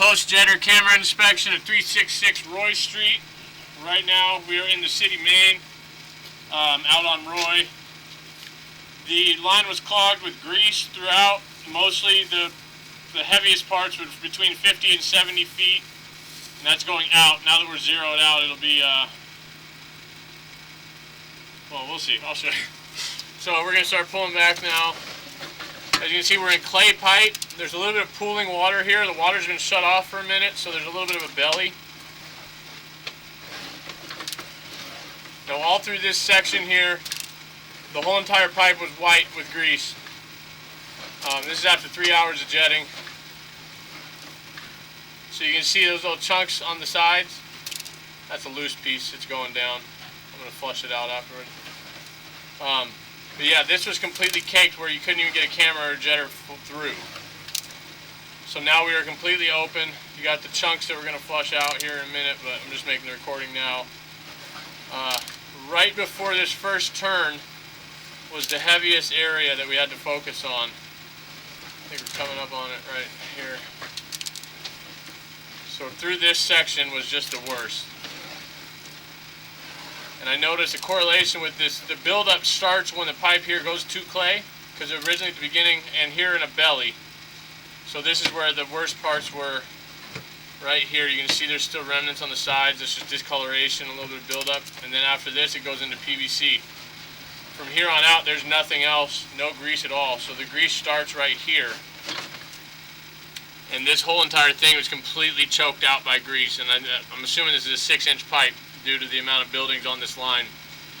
post-jetter camera inspection at 366 Roy Street. Right now we are in the city, Maine, out on Roy. The line was clogged with grease throughout. Mostly the heaviest parts were between 50 and 70 feet, and that's going out. Now that we're zeroed out, it'll be, well, we'll see. I'll show you. So we're going to start pulling back now. As you can see, we're in clay pipe. There's a little bit of pooling water here. The water's been shut off for a minute, so there's a little bit of a belly. Now all through this section here, the whole entire pipe was white with grease. This is after 3 hours of jetting. So you can see those little chunks on the sides. That's a loose piece. It's going down. I'm going to flush it out afterward. But yeah, this was completely caked where you couldn't even get a camera or a jetter through. So now we are completely open. You got the chunks that we're going to flush out here in a minute, but I'm just making the recording now. Right before this first turn was the heaviest area that we had to focus on. I think we're coming up on it right here. So through this section was just the worst. And I noticed a correlation with this. The buildup starts when the pipe here goes to clay, because originally at the beginning and here in a belly. So this is where the worst parts were. Right here, you can see there's still remnants on the sides. This is discoloration, a little bit of buildup. And then after this, it goes into PVC. From here on out, there's nothing else, no grease at all. So the grease starts right here. And this whole entire thing was completely choked out by grease. And I'm assuming this is a 6-inch pipe due to the amount of buildings on this line.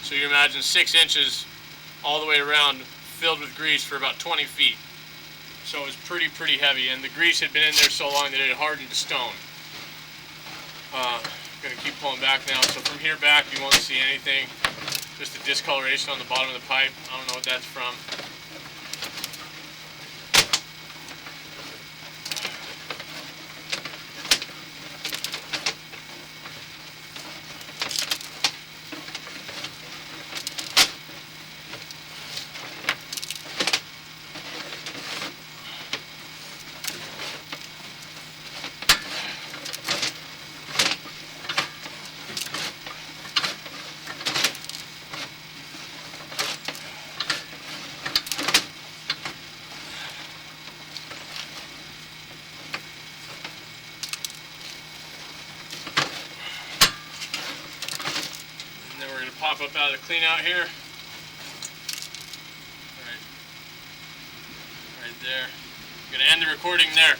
So you imagine 6 inches all the way around filled with grease for about 20 feet. So it was pretty heavy, and the grease had been in there so long that it had hardened to stone. I'm going to keep pulling back now. So from here back you won't see anything, just a discoloration on the bottom of the pipe. I don't know what that's from. Pop up out of the clean out here. Right there. I'm going to end the recording there.